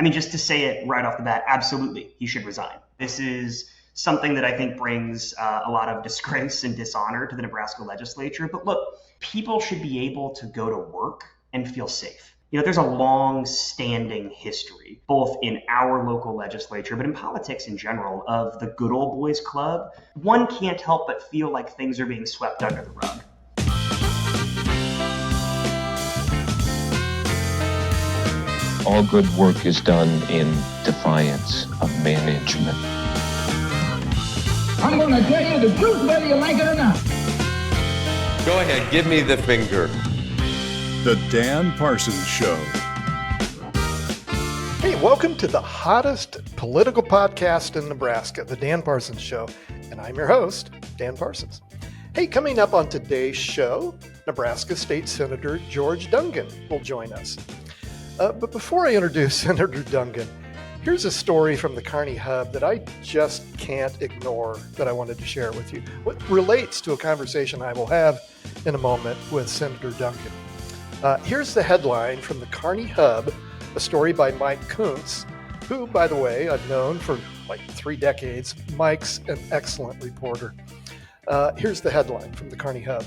I mean, just to say it right off the bat, absolutely, he should resign. This is something that I think brings a lot of disgrace and dishonor to the Nebraska legislature. But look, people should be able to go to work and feel safe. There's a long-standing history, both in our local legislature, but in politics in general, of the good old boys club. One can't help but feel like things are being swept under the rug. All good work is done in defiance of management. I'm going to tell you the truth, whether you like it or not. Go ahead, give me the finger. The Dan Parsons Show. Hey, welcome to the hottest political podcast in Nebraska, The Dan Parsons Show. And I'm your host, Dan Parsons. Hey, coming up on today's show, Nebraska State Senator George Dungan will join us. But before I introduce Senator Dungan, here's a story from the Kearney Hub that I just can't ignore that I wanted to share with you. What relates to a conversation I will have in a moment with Senator Dungan. Here's the headline from the Kearney Hub, a story by Mike Kuntz, who, by the way, I've known for like 3 decades. Mike's an excellent reporter. Here's the headline from the Kearney Hub.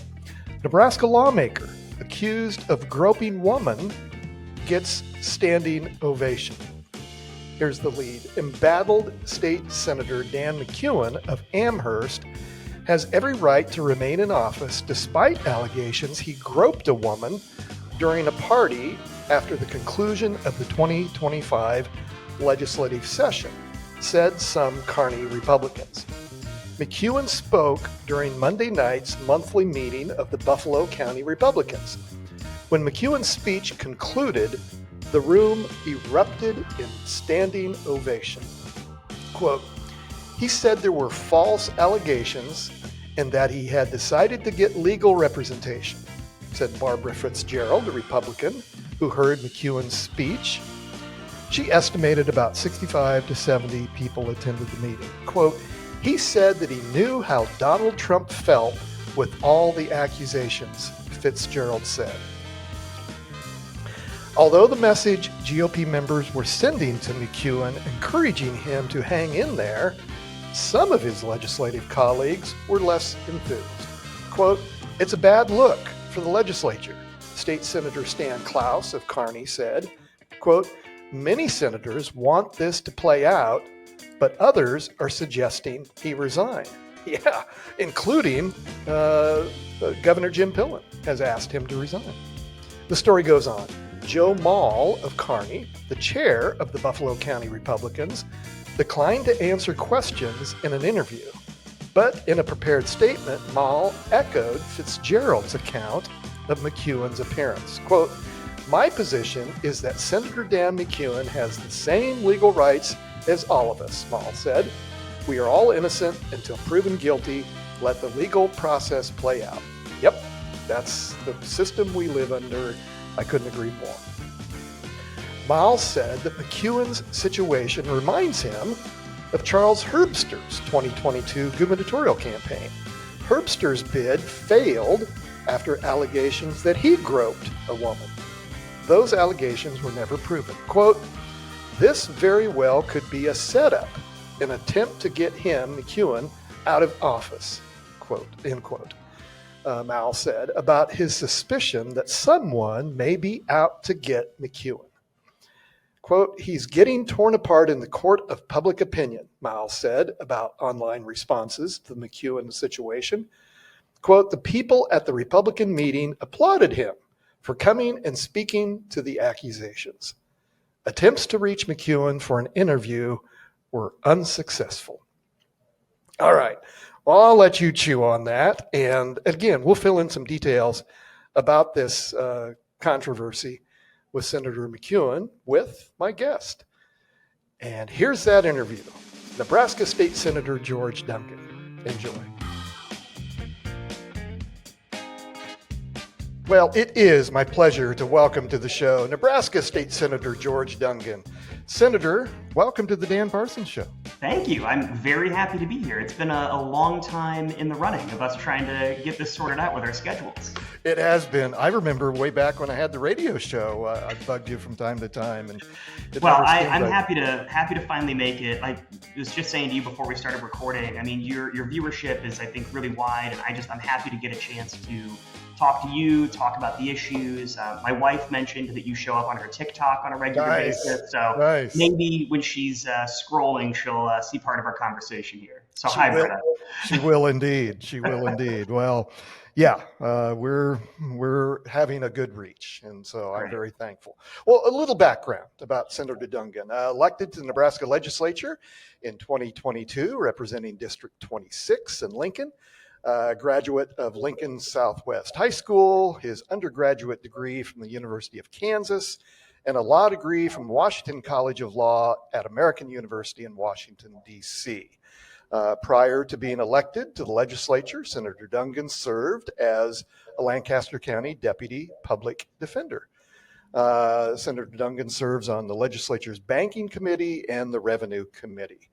Nebraska lawmaker accused of groping woman gets standing ovation. Here's the lead. Embattled State Senator Dan McKeon of Amherst has every right to remain in office despite allegations he groped a woman during a party after the conclusion of the 2025 legislative session, said some Kearney Republicans. McKeon spoke during Monday night's monthly meeting of the Buffalo County Republicans. When McKeon's speech concluded, the room erupted in standing ovation. Quote, he said there were false allegations and that he had decided to get legal representation, said Barbara Fitzgerald, a Republican, who heard McKeon's speech. She estimated about 65 to 70 people attended the meeting. Quote, he said that he knew how Donald Trump felt with all the accusations, Fitzgerald said. Although the message GOP members were sending to McKeon, encouraging him to hang in there, some of his legislative colleagues were less enthused. Quote, it's a bad look for the legislature, State Senator Stan Klaus of Kearney said. Quote, many senators want this to play out, but others are suggesting he resign. Yeah, including Governor Jim Pillen has asked him to resign. The story goes on. Joe Mall of Kearney, the chair of the Buffalo County Republicans, declined to answer questions in an interview. But in a prepared statement, Mall echoed Fitzgerald's account of McKeon's appearance. Quote, my position is that Senator Dan McKeon has the same legal rights as all of us, Mall said. We are all innocent until proven guilty. Let the legal process play out. Yep, that's the system we live under. I couldn't agree more. Miles said that McKeon's situation reminds him of Charles Herbster's 2022 gubernatorial campaign. Herbster's bid failed after allegations that he groped a woman. Those allegations were never proven. Quote, this very well could be a setup, an attempt to get him, McKeon, out of office, quote, end quote. Mal said about his suspicion that someone may be out to get McKeon. Quote, he's getting torn apart in the court of public opinion, Mal said about online responses to the McKeon situation. Quote, the people at the Republican meeting applauded him for coming and speaking to the accusations. Attempts to reach McKeon for an interview were unsuccessful. All right. Well, I'll let you chew on that. And again, we'll fill in some details about this controversy with Senator McKeon with my guest. And here's that interview. Nebraska State Senator George Dungan. Enjoy. Well, it is my pleasure to welcome to the show Nebraska State Senator George Dungan. Senator, welcome to the Dan Parsons Show. Thank you. I'm very happy to be here. It's been a long time in the running of us trying to get this sorted out with our schedules. It has been. I remember way back when I had the radio show, I bugged you from time to time, and I'm happy to finally make it. I was just saying to you before we started recording. I mean, your viewership is, I think, really wide, and I'm happy to get a chance to talk to you, talk about the issues. My wife mentioned that you show up on her TikTok on a regular basis, so maybe when she's scrolling, she'll see part of our conversation here. So hi, Britta. She will indeed. She will indeed. Well, yeah, we're having a good reach, and so I'm very thankful. Well, a little background about Senator Dungan. Elected to the Nebraska Legislature in 2022, representing District 26 in Lincoln. Graduate of Lincoln Southwest High School, his undergraduate degree from the University of Kansas, and a law degree from Washington College of Law at American University in Washington, D.C. Prior to being elected to the legislature, Senator Dungan served as a Lancaster County Deputy Public Defender. Senator Dungan serves on the legislature's Banking Committee and the Revenue Committee.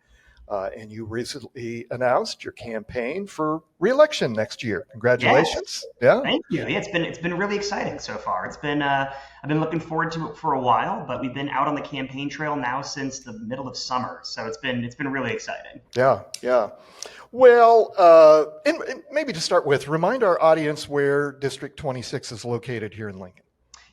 And you recently announced your campaign for re-election next year. Congratulations! Yes. Yeah, thank you. Yeah, it's been really exciting so far. It's been I've been looking forward to it for a while, but we've been out on the campaign trail now since the middle of summer, so it's been really exciting. Yeah. Well, and maybe to start with, remind our audience where District 26 is located here in Lincoln.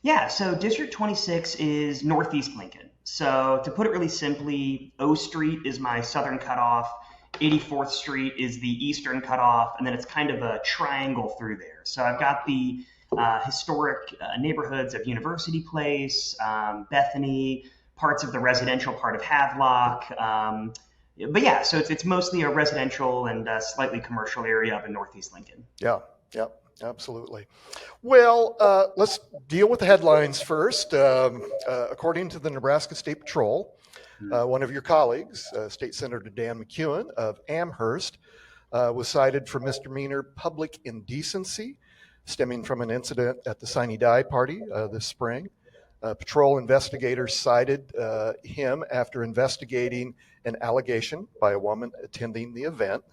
Yeah, so District 26 is Northeast Lincoln. So to put it really simply, O Street is my southern cutoff, 84th Street is the eastern cutoff, and then it's kind of a triangle through there. So I've got the historic neighborhoods of University Place, Bethany, parts of the residential part of Havelock. But yeah, so it's mostly a residential and slightly commercial area up in Northeast Lincoln. Yeah. Absolutely. Well, let's deal with the headlines first. According to the Nebraska State Patrol, one of your colleagues, State Senator Dan McKeon of Amherst, was cited for misdemeanor public indecency stemming from an incident at the Sine Die party this spring. Patrol investigators cited him after investigating an allegation by a woman attending the event.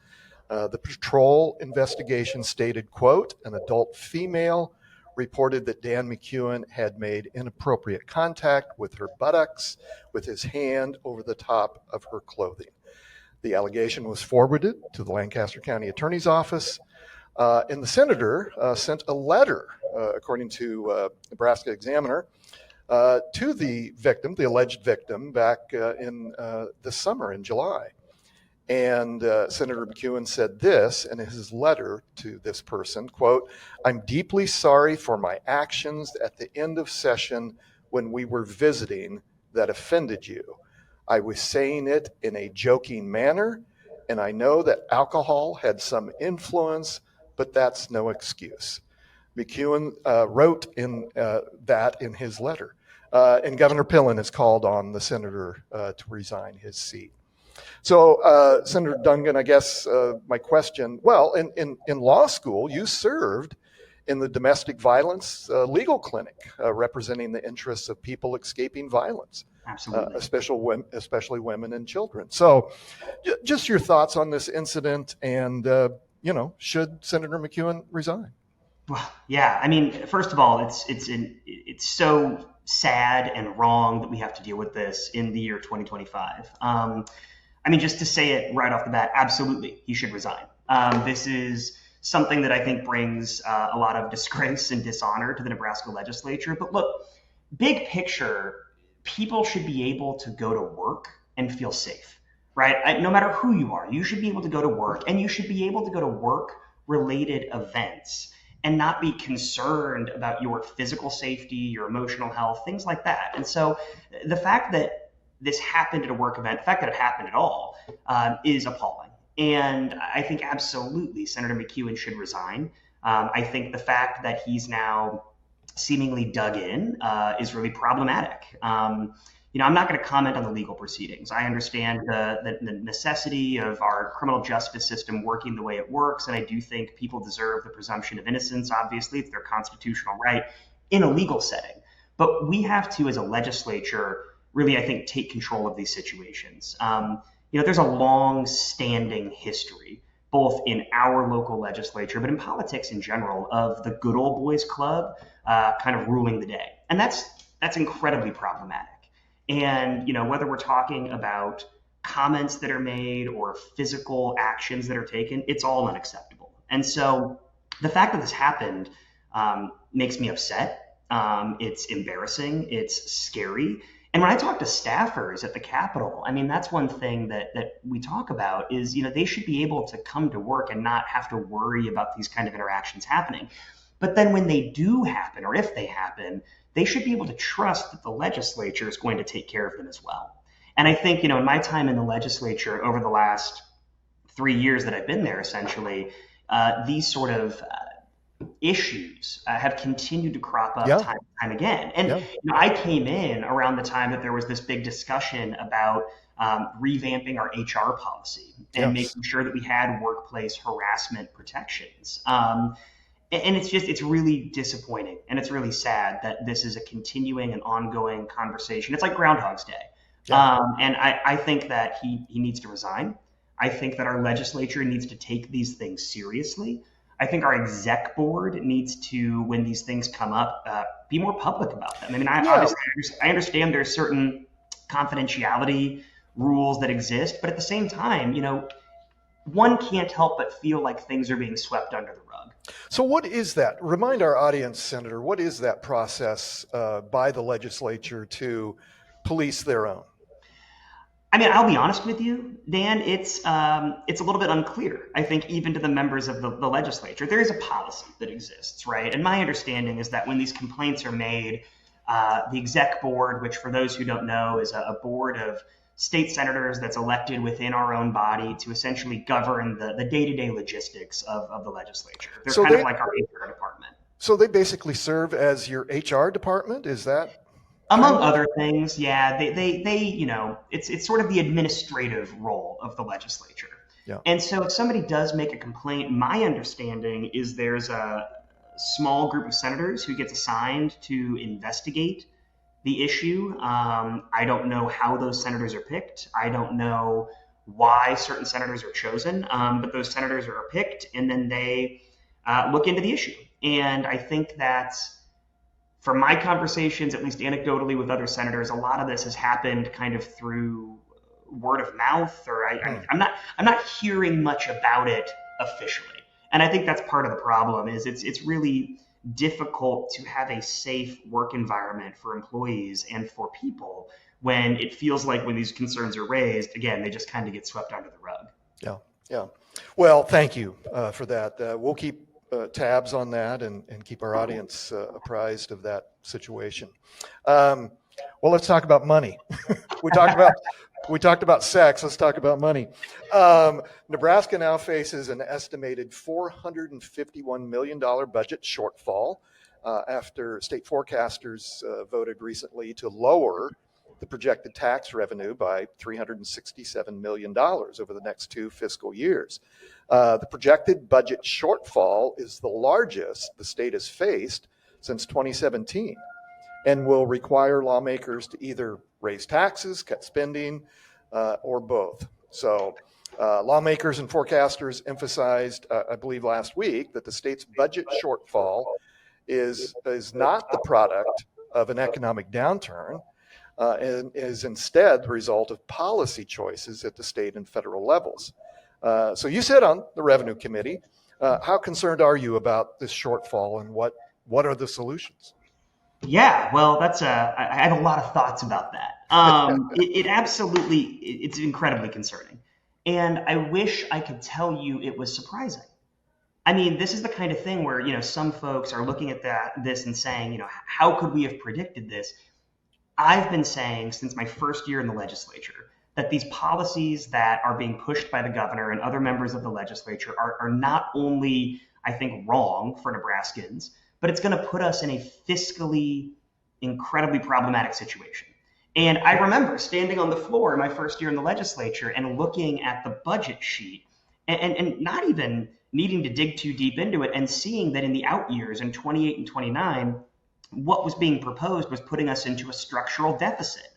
The patrol investigation stated, quote, an adult female reported that Dan McKeon had made inappropriate contact with her buttocks with his hand over the top of her clothing. The allegation was forwarded to the Lancaster County Attorney's Office, and the senator sent a letter, according to Nebraska Examiner, to the victim, the alleged victim, back in the summer in July. And Senator McKeon said this in his letter to this person, quote, I'm deeply sorry for my actions at the end of session when we were visiting that offended you. I was saying it in a joking manner, and I know that alcohol had some influence, but that's no excuse. McKeon wrote in that in his letter. And Governor Pillen has called on the senator to resign his seat. So, Senator Dungan, I guess my question, well, in law school, you served in the domestic violence legal clinic, representing the interests of people escaping violence. Absolutely. Especially women and children. So just your thoughts on this incident and, should Senator McKeon resign? Well, yeah, I mean, first of all, it's so sad and wrong that we have to deal with this in the year 2025. I mean, just to say it right off the bat, absolutely, he should resign. This is something that I think brings a lot of disgrace and dishonor to the Nebraska legislature. But look, big picture, people should be able to go to work and feel safe, right? No matter who you are, you should be able to go to work, and you should be able to go to work-related events and not be concerned about your physical safety, your emotional health, things like that. And so the fact that this happened at a work event, the fact that it happened at all, is appalling. And I think absolutely Senator McKeon should resign. I think the fact that he's now seemingly dug in is really problematic. I'm not going to comment on the legal proceedings. I understand the necessity of our criminal justice system working the way it works, and I do think people deserve the presumption of innocence. Obviously, it's their constitutional right in a legal setting. But we have to, as a legislature, really, I think, take control of these situations. There's a long-standing history both in our local legislature, but in politics in general, of the good old boys club kind of ruling the day. And that's incredibly problematic. And, whether we're talking about comments that are made or physical actions that are taken, it's all unacceptable. And so the fact that this happened makes me upset. It's embarrassing. It's scary. And when I talk to staffers at the Capitol, I mean, that's one thing that we talk about is, they should be able to come to work and not have to worry about these kind of interactions happening. But then when they do happen, or if they happen, they should be able to trust that the legislature is going to take care of them as well. And I think, in my time in the legislature over the last 3 years that I've been there, essentially, these sort of issues have continued to crop up time and time again. And I came in around the time that there was this big discussion about revamping our HR policy and making sure that we had workplace harassment protections. And it's really disappointing, and it's really sad that this is a continuing and ongoing conversation. It's like Groundhog's Day. And I think that he needs to resign. I think that our legislature needs to take these things seriously. I think our exec board needs to, when these things come up, be more public about them. I mean, obviously, I understand there's certain confidentiality rules that exist, but at the same time, one can't help but feel like things are being swept under the rug. So what is that? Remind our audience, Senator, what is that process by the legislature to police their own? I mean, I'll be honest with you, Dan, it's a little bit unclear, I think, even to the members of the legislature. There is a policy that exists, right? And my understanding is that when these complaints are made, the exec board, which for those who don't know is a board of state senators that's elected within our own body to essentially govern the day-to-day logistics of the legislature. They're kind of like our HR department. So they basically serve as your HR department? Is that? Among other things, yeah, they it's sort of the administrative role of the legislature. Yeah. And so if somebody does make a complaint, my understanding is there's a small group of senators who gets assigned to investigate the issue. I don't know how those senators are picked. I don't know why certain senators are chosen, but those senators are picked, and then they look into the issue. And I think that's, from my conversations, at least anecdotally with other senators, a lot of this has happened kind of through word of mouth, or I'm not hearing much about it officially. And I think that's part of the problem. Is it's really difficult to have a safe work environment for employees and for people when it feels like when these concerns are raised, again, they just kind of get swept under the rug. Yeah. Well, thank you for that. We'll keep tabs on that and keep our audience apprised of that situation. Well, let's talk about money. We talked about sex. Let's talk about money. Nebraska now faces an estimated $451 million budget shortfall after state forecasters voted recently to lower the projected tax revenue by $367 million over the next 2 fiscal years. The projected budget shortfall is the largest the state has faced since 2017 and will require lawmakers to either raise taxes, cut spending, or both. So lawmakers and forecasters emphasized, I believe last week, that the state's budget shortfall is not the product of an economic downturn, and is instead the result of policy choices at the state and federal levels. So you sit on the Revenue Committee. How concerned are you about this shortfall, and what are the solutions? Yeah, well, I have a lot of thoughts about that. It's incredibly concerning. And I wish I could tell you it was surprising. I mean, this is the kind of thing where, some folks are looking at this and saying, how could we have predicted this? I've been saying since my first year in the legislature that these policies that are being pushed by the governor and other members of the legislature are not only, I think, wrong for Nebraskans, but it's going to put us in a fiscally incredibly problematic situation. And I remember standing on the floor in my first year in the legislature and looking at the budget sheet and not even needing to dig too deep into it and seeing that in the out years in 28 and 29, what was being proposed was putting us into a structural deficit.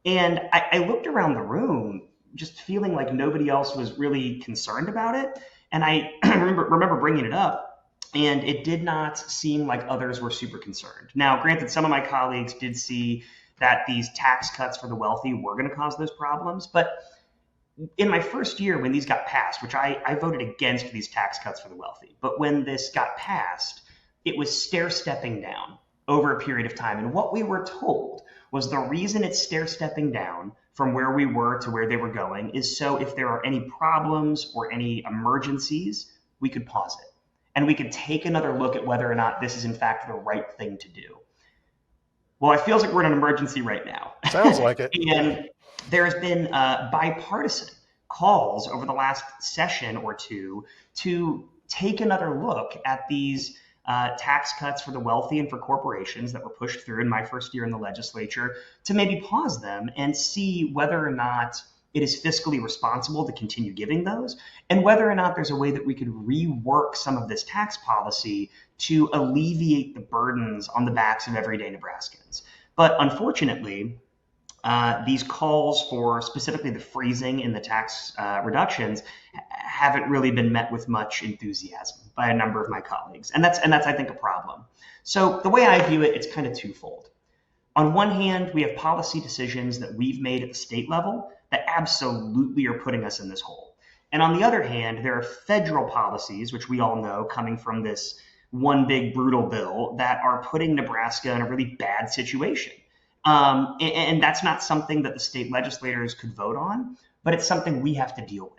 And I looked around the room just feeling like nobody else was really concerned about it. And I remember bringing it up, and it did not seem like others were super concerned. Now, granted, some of my colleagues did see that these tax cuts for the wealthy were going to cause those problems, but in my first year when these got passed, which I voted against these tax cuts for the wealthy, but when this got passed, it was stair-stepping down over a period of time. And what we were told was the reason it's stair-stepping down from where we were to where they were going is so if there are any problems or any emergencies, we could pause it. And we could take another look at whether or not this is in fact the right thing to do. Well, it feels like we're in an emergency right now. Sounds like it. And there has been bipartisan calls over the last session or two to take another look at these tax cuts for the wealthy and for corporations that were pushed through in my first year in the legislature, to maybe pause them and see whether or not it is fiscally responsible to continue giving those, and whether or not there's a way that we could rework some of this tax policy to alleviate the burdens on the backs of everyday Nebraskans. But unfortunately, these calls for specifically the freezing in the tax reductions haven't really been met with much enthusiasm by a number of my colleagues. And that's I think, a problem. So the way I view it, it's kind of twofold. On one hand, we have policy decisions that we've made at the state level that absolutely are putting us in this hole. And on the other hand, there are federal policies, which we all know coming from this one big brutal bill, that are putting Nebraska in a really bad situation. And that's not something that the state legislators could vote on, but it's something we have to deal with.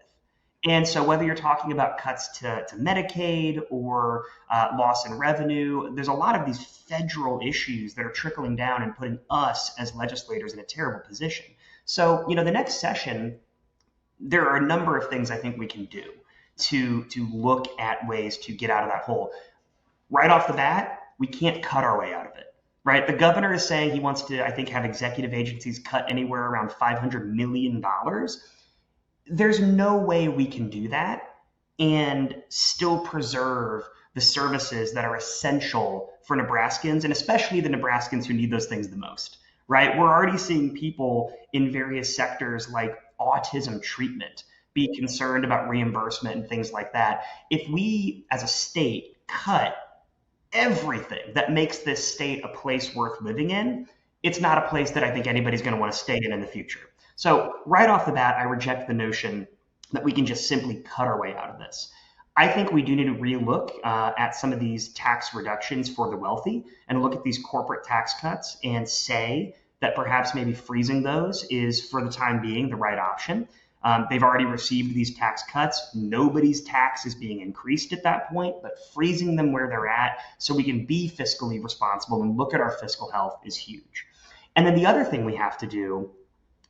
And so whether you're talking about cuts to Medicaid or loss in revenue, there's a lot of these federal issues that are trickling down and putting us as legislators in a terrible position. So, the next session, there are a number of things I think we can do to look at ways to get out of that hole. Right off the bat, we can't cut our way out of it. Right? The governor is saying he wants to, I think, have executive agencies cut anywhere around $500 million. There's no way we can do that and still preserve the services that are essential for Nebraskans, and especially the Nebraskans who need those things the most. Right? We're already seeing people in various sectors like autism treatment be concerned about reimbursement and things like that. If we, as a state, cut everything that makes this state a place worth living in, it's not a place that I think anybody's going to want to stay in the future. So right off the bat, I reject the notion that we can just simply cut our way out of this. I think we do need to relook at some of these tax reductions for the wealthy and look at these corporate tax cuts and say that perhaps maybe freezing those is, for the time being, the right option. They've already received these tax cuts. Nobody's tax is being increased at that point, but freezing them where they're at so we can be fiscally responsible and look at our fiscal health is huge. And then the other thing we have to do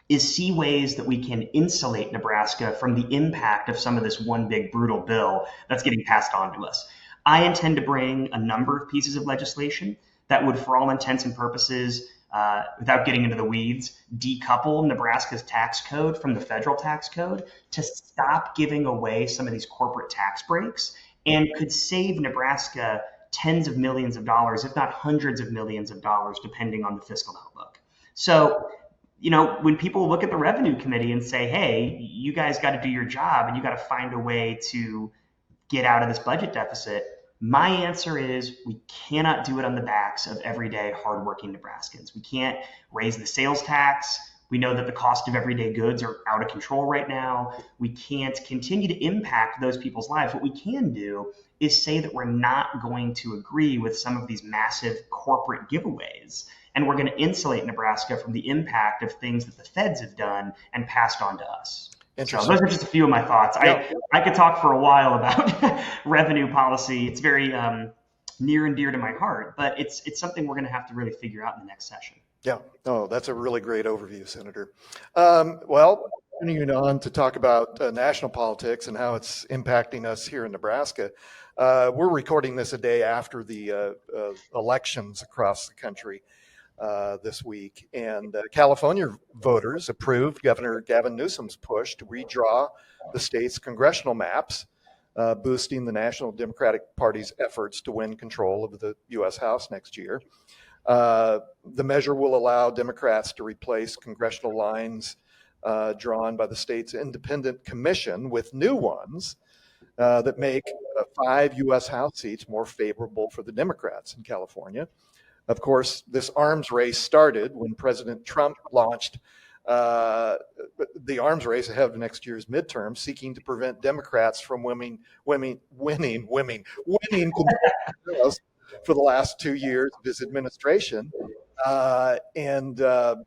is see ways that we can insulate Nebraska from the impact of some of this one big brutal bill that's getting passed on to us. I intend to bring a number of pieces of legislation that would, for all intents and purposes, without getting into the weeds, decouple Nebraska's tax code from the federal tax code to stop giving away some of these corporate tax breaks, and could save Nebraska tens of millions of dollars, if not hundreds of millions of dollars, depending on the fiscal outlook. So, when people look at the Revenue Committee and say, hey, you guys got to do your job and you got to find a way to get out of this budget deficit, my answer is we cannot do it on the backs of everyday hardworking Nebraskans. We can't raise the sales tax. We know that the cost of everyday goods are out of control right now. We can't continue to impact those people's lives. What we can do is say that we're not going to agree with some of these massive corporate giveaways, and we're going to insulate Nebraska from the impact of things that the feds have done and passed on to us. So those are just a few of my thoughts. Yeah. I could talk for a while about revenue policy. It's very near and dear to my heart, but it's something we're going to have to really figure out in the next session. Yeah, that's a really great overview, Senator. Well, continuing on to talk about national politics and how it's impacting us here in Nebraska. We're recording this a day after the elections across the country this week, and California voters approved Governor Gavin Newsom's push to redraw the state's congressional maps, boosting the National Democratic Party's efforts to win control of the U.S. House next year. The measure will allow Democrats to replace congressional lines drawn by the state's independent commission with new ones that make 5 U.S. House seats more favorable for the Democrats in California. Of course, this arms race started when President Trump launched the arms race ahead of next year's midterm, seeking to prevent Democrats from winning for the last 2 years of his administration. The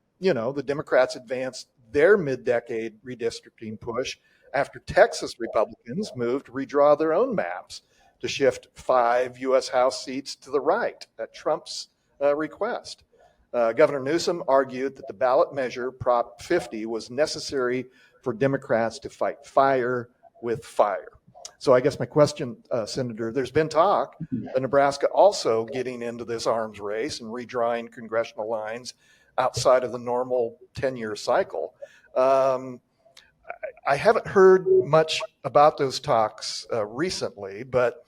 Democrats advanced their mid-decade redistricting push after Texas Republicans moved to redraw their own maps to shift 5 U.S. House seats to the right at Trump's request. Governor Newsom argued that the ballot measure, Prop 50, was necessary for Democrats to fight fire with fire. So I guess my question, Senator, there's been talk of Nebraska also getting into this arms race and redrawing congressional lines outside of the normal 10-year cycle. I haven't heard much about those talks recently, but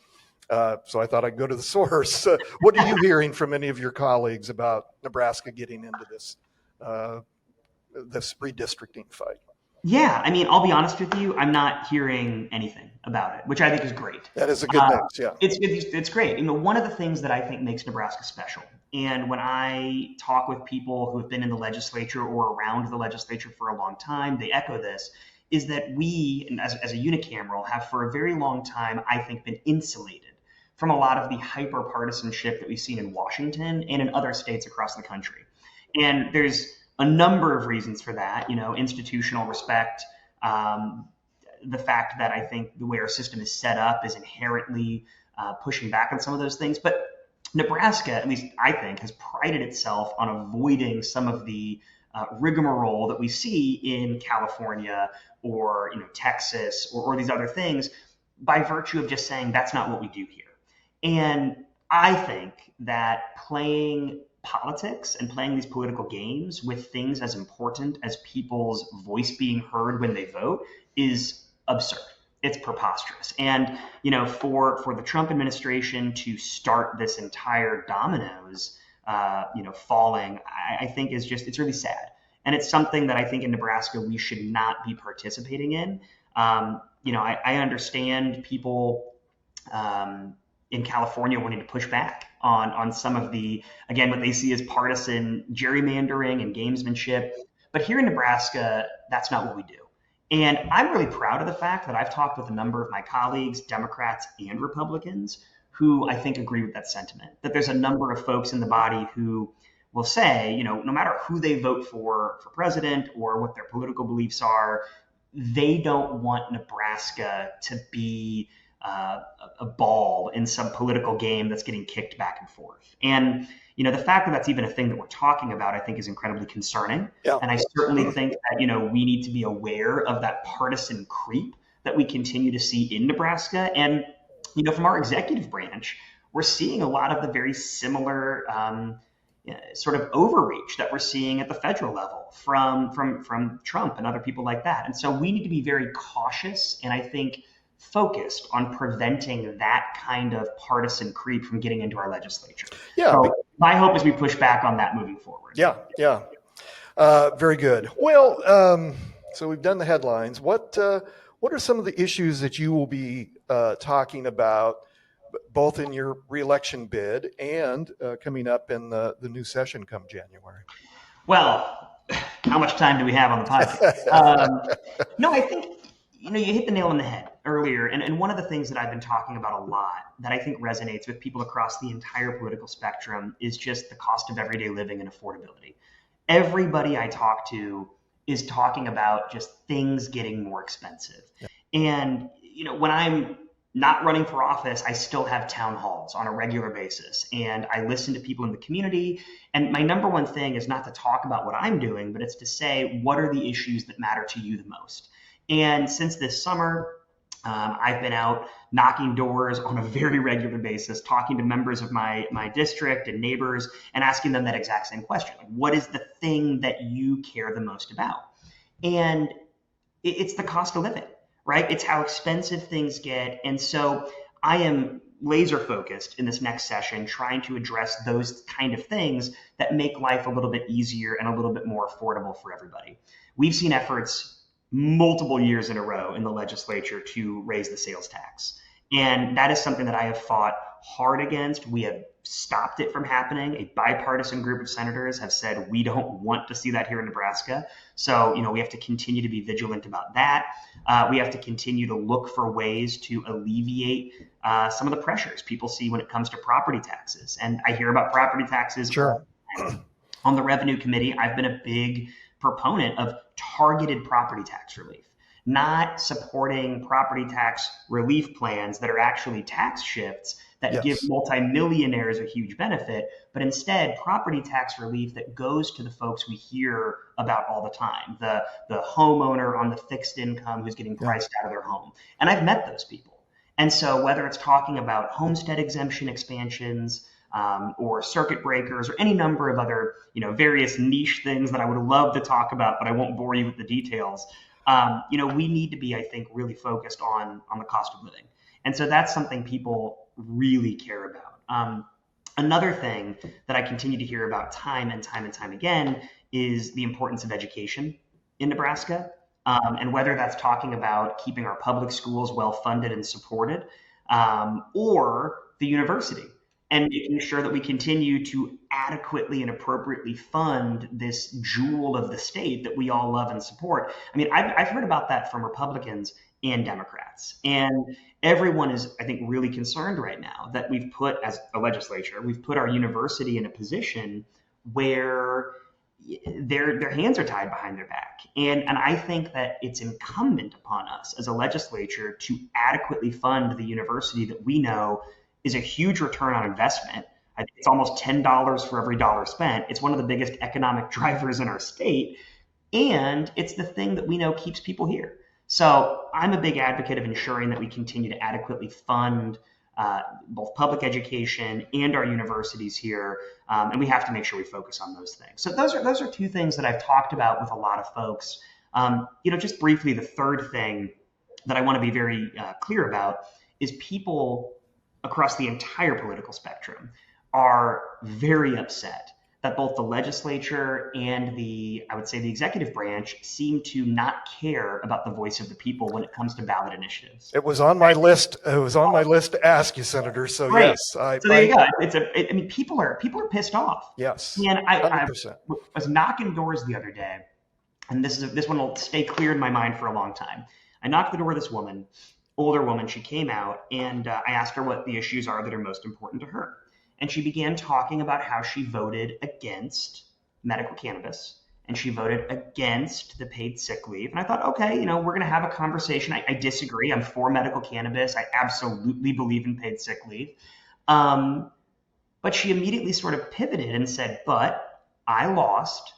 so I thought I'd go to the source. What are you hearing from any of your colleagues about Nebraska getting into this redistricting fight? Yeah, I mean, I'll be honest with you. I'm not hearing anything about it, which I think is great. That is a good news, yeah. It's great. One of the things that I think makes Nebraska special, and when I talk with people who have been in the legislature or around the legislature for a long time, they echo this, is that we, as a unicameral, have for a very long time, I think, been insulated from a lot of the hyper-partisanship that we've seen in Washington and in other states across the country. And there's a number of reasons for that, institutional respect, the fact that I think the way our system is set up is inherently pushing back on some of those things. But Nebraska, at least I think, has prided itself on avoiding some of the rigmarole that we see in California or Texas or these other things by virtue of just saying that's not what we do here. And I think that playing politics and playing these political games with things as important as people's voice being heard when they vote is absurd. It's preposterous. And, for the Trump administration to start this entire dominoes, falling, I think it's really sad. And it's something that I think in Nebraska we should not be participating in. I understand people in California wanting to push back on some of the, again, what they see as partisan gerrymandering and gamesmanship. But here in Nebraska, that's not what we do. And I'm really proud of the fact that I've talked with a number of my colleagues, Democrats and Republicans, who I think agree with that sentiment, that there's a number of folks in the body who will say, no matter who they vote for president or what their political beliefs are, they don't want Nebraska to be a ball in some political game that's getting kicked back and forth. And, the fact that that's even a thing that we're talking about, I think is incredibly concerning. Yeah. And I certainly think that, we need to be aware of that partisan creep that we continue to see in Nebraska. And, from our executive branch, we're seeing a lot of the very similar sort of overreach that we're seeing at the federal level from Trump and other people like that. And so we need to be very cautious and I think focused on preventing that kind of partisan creep from getting into our legislature. Yeah. So my hope is we push back on that moving forward. Yeah. Very good. Well, so we've done the headlines. What are some of the issues that you will be talking about, both in your reelection bid and coming up in the new session come January? Well, how much time do we have on the podcast? No, I think, you hit the nail on the head earlier. And one of the things that I've been talking about a lot that I think resonates with people across the entire political spectrum is just the cost of everyday living and affordability. Everybody I talk to is talking about just things getting more expensive. Yeah. And, when I'm not running for office, I still have town halls on a regular basis. And I listen to people in the community. And my number one thing is not to talk about what I'm doing, but it's to say, what are the issues that matter to you the most? And since this summer, I've been out knocking doors on a very regular basis, talking to members of my district and neighbors and asking them that exact same question. Like, what is the thing that you care the most about? And it's the cost of living, right? It's how expensive things get. And so I am laser focused in this next session, trying to address those kind of things that make life a little bit easier and a little bit more affordable for everybody. We've seen efforts multiple years in a row in the legislature to raise the sales tax. And that is something that I have fought hard against. We have stopped it from happening. A bipartisan group of senators have said we don't want to see that here in Nebraska. So, we have to continue to be vigilant about that. We have to continue to look for ways to alleviate some of the pressures people see when it comes to property taxes. And I hear about property taxes. Sure. On the Revenue Committee, I've been a big proponent of targeted property tax relief, not supporting property tax relief plans that are actually tax shifts that give multimillionaires a huge benefit, but instead property tax relief that goes to the folks we hear about all the time, the homeowner on the fixed income who's getting priced out of their home. And I've met those people. And so whether it's talking about homestead exemption expansions, or circuit breakers, or any number of other, various niche things that I would love to talk about, but I won't bore you with the details. We need to be, I think, really focused on the cost of living. And so that's something people really care about. Another thing that I continue to hear about time and time again is the importance of education in Nebraska. And whether that's talking about keeping our public schools well funded and supported, or the university, and making sure that we continue to adequately and appropriately fund this jewel of the state that we all love and support. I mean, I've heard about that from Republicans and Democrats. And everyone is, I think, really concerned right now that we've put, as a legislature, we've put our university in a position where their hands are tied behind their back. And I think that it's incumbent upon us as a legislature to adequately fund the university that we know is a huge return on investment. I think it's almost $10 for every dollar spent. It's one of the biggest economic drivers in our state. And it's the thing that we know keeps people here. So I'm a big advocate of ensuring that we continue to adequately fund both public education and our universities here. And we have to make sure we focus on those things. So those are two things that I've talked about with a lot of folks. Just briefly, the third thing that I want to be very clear about is people across the entire political spectrum are very upset that both the legislature and the executive branch seem to not care about the voice of the people when it comes to ballot initiatives. It was on my list. It was on my list to ask you, Senator. So right. Yes, so there you go. People are pissed off. Yes. And I was knocking doors the other day, and this one will stay clear in my mind for a long time. I knocked the door of this woman. Older woman, she came out, and I asked her what the issues are that are most important to her. And she began talking about how she voted against medical cannabis, and she voted against the paid sick leave. And I thought, okay, we're going to have a conversation. I disagree. I'm for medical cannabis. I absolutely believe in paid sick leave. But she immediately sort of pivoted and said, but I lost,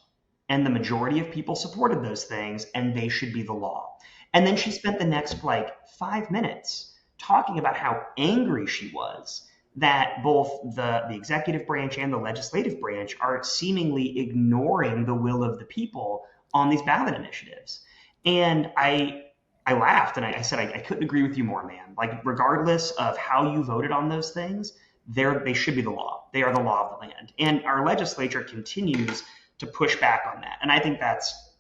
and the majority of people supported those things, and they should be the law. And then she spent the next 5 minutes talking about how angry she was that both the executive branch and the legislative branch are seemingly ignoring the will of the people on these ballot initiatives. And I laughed and I said, I couldn't agree with you more, man. Regardless of how you voted on those things, they should be the law. They are the law of the land. And our legislature continues to push back on that. And I think that's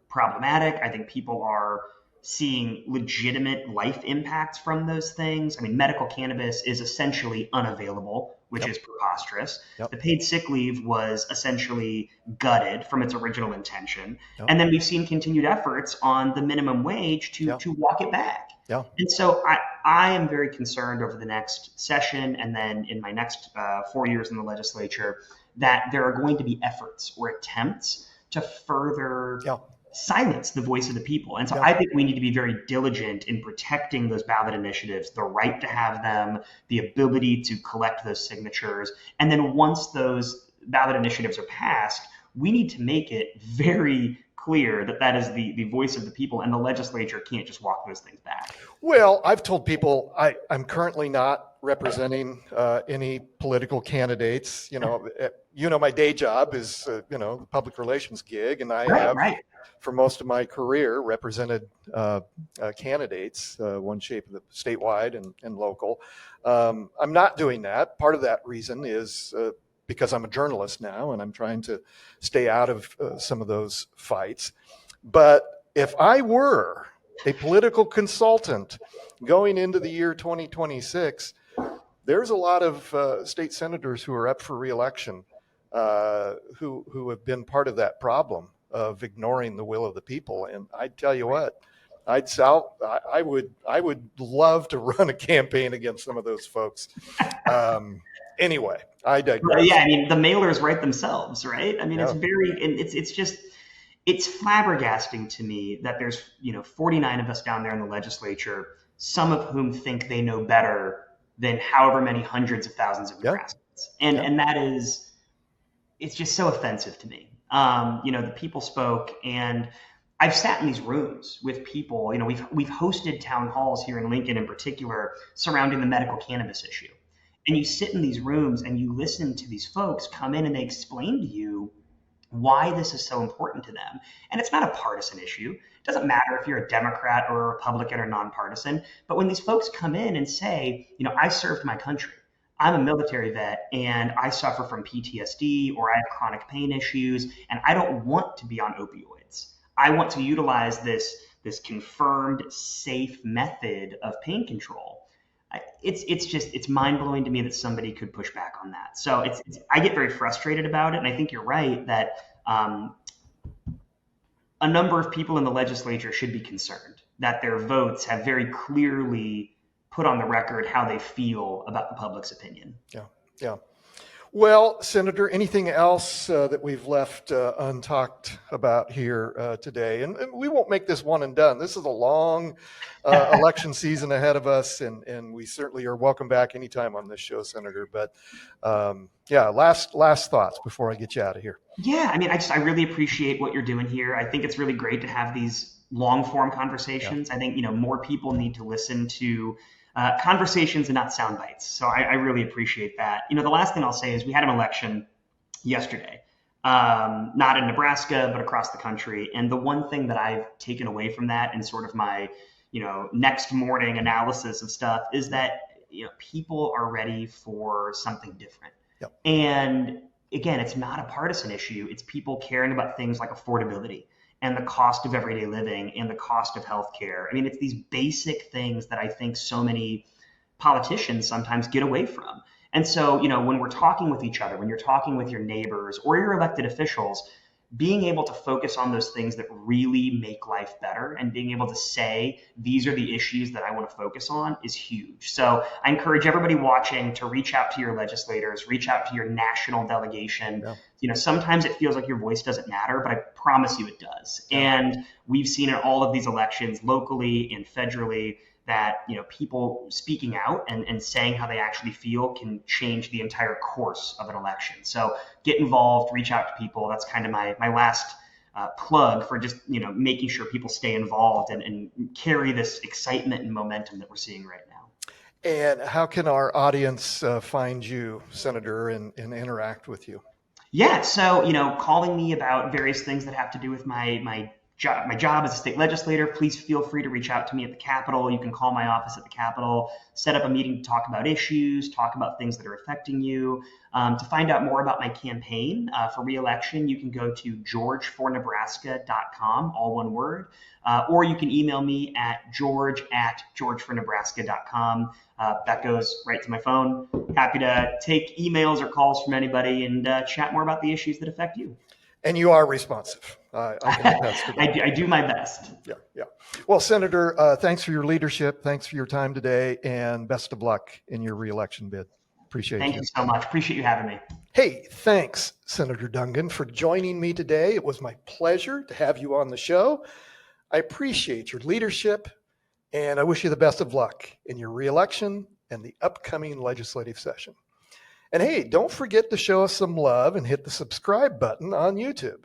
problematic. I think people are seeing legitimate life impacts from those things. I mean, medical cannabis is essentially unavailable, which is preposterous. The paid sick leave was essentially gutted from its original intention. And then we've seen continued efforts on the minimum wage to walk it back. And so I am very concerned over the next session and then in my next 4 years in the legislature that there are going to be efforts or attempts to further silence the voice of the people. And so I think we need to be very diligent in protecting those ballot initiatives, the right to have them, the ability to collect those signatures. And then once those ballot initiatives are passed, we need to make it very clear that that is the voice of the people, and the legislature can't just walk those things back. Well, I've told people I'm currently not representing any political candidates. My day job is the public relations gig, and I have for most of my career represented candidates, one shape of the statewide and local. I'm not doing that. Part of that reason is because I'm a journalist now, and I'm trying to stay out of some of those fights. But if I were a political consultant going into the year 2026, there's a lot of state senators who are up for reelection who have been part of that problem of ignoring the will of the people. And I tell you what, I would love to run a campaign against some of those folks. Anyway, I digress. Well, yeah, I mean, the mailers write themselves, right? I mean, Yeah. it's flabbergasting to me that there's 49 of us down there in the legislature, some of whom think they know better than however many hundreds of thousands of Nebraskans, and that is, it's just so offensive to me. The people spoke, and I've sat in these rooms with people. We've hosted town halls here in Lincoln, in particular, surrounding the medical cannabis issue. And you sit in these rooms and you listen to these folks come in and they explain to you why this is so important to them. And it's not a partisan issue. It doesn't matter if you're a Democrat or a Republican or nonpartisan. But when these folks come in and say, I served my country, I'm a military vet, and I suffer from PTSD, or I have chronic pain issues, and I don't want to be on opioids. I want to utilize this confirmed safe method of pain control. It's mind-blowing to me that somebody could push back on that. So I get very frustrated about it, and I think you're right that a number of people in the legislature should be concerned that their votes have very clearly put on the record how they feel about the public's opinion. Yeah. Well, Senator, anything else that we've left untalked about here today? And we won't make this one and done. This is a long election season ahead of us, and we certainly are welcome back anytime on this show, Senator. But last thoughts before I get you out of here. Yeah, I mean, I really appreciate what you're doing here. I think it's really great to have these long form conversations. I think more people need to listen to conversations and not sound bites. So I really appreciate that. The last thing I'll say is we had an election yesterday, not in Nebraska, but across the country. And the one thing that I've taken away from that and sort of my, next morning analysis of stuff is that, people are ready for something different. Yep. And again, it's not a partisan issue. It's people caring about things like affordability and the cost of everyday living and the cost of healthcare. I mean, it's these basic things that I think so many politicians sometimes get away from. And so, when we're talking with each other, when you're talking with your neighbors or your elected officials, being able to focus on those things that really make life better and being able to say, these are the issues that I want to focus on is huge. So I encourage everybody watching to reach out to your legislators, reach out to your national delegation. Yeah. Sometimes it feels like your voice doesn't matter, but I promise you it does. Yeah. And we've seen in all of these elections, locally and federally, that people speaking out and saying how they actually feel can change the entire course of an election. So get involved, reach out to people. That's kind of my last plug for just making sure people stay involved and carry this excitement and momentum that we're seeing right now. And how can our audience find you, Senator, and interact with you? Yeah, so calling me about various things that have to do with my job as a state legislator, please feel free to reach out to me at the Capitol. You can call my office at the Capitol, set up a meeting to talk about issues, talk about things that are affecting you. To find out more about my campaign for re-election, you can go to georgefornebraska.com, all one word, or you can email me at george@georgefornebraska.com. That goes right to my phone. Happy to take emails or calls from anybody and chat more about the issues that affect you. And you are responsive. I can attest to that. I do my best. Yeah. Well, Senator, thanks for your leadership. Thanks for your time today, and best of luck in your reelection bid. Appreciate Thank you so much. Appreciate you having me. Hey, thanks, Senator Dungan, for joining me today. It was my pleasure to have you on the show. I appreciate your leadership, and I wish you the best of luck in your reelection and the upcoming legislative session. And hey, don't forget to show us some love and hit the subscribe button on YouTube.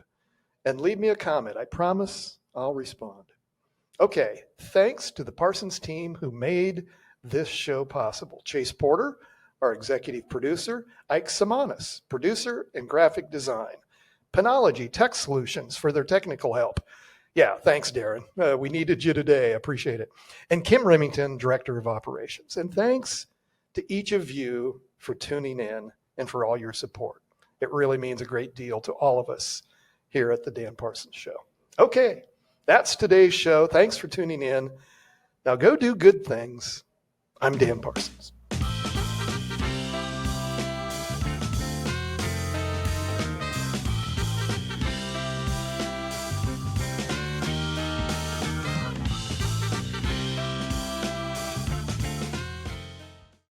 And leave me a comment. I promise I'll respond. Okay, thanks to the Parsons team who made this show possible. Chase Porter, our executive producer. Ike Simonis, producer and graphic design. Panology Tech Solutions for their technical help. Yeah, thanks, Darren. We needed you today. I appreciate it. And Kim Remington, director of operations. And thanks to each of you for tuning in and for all your support. It really means a great deal to all of us here at the Dan Parsons Show. Okay, That's today's show. Thanks for tuning in. Now go do good things. I'm Dan Parsons.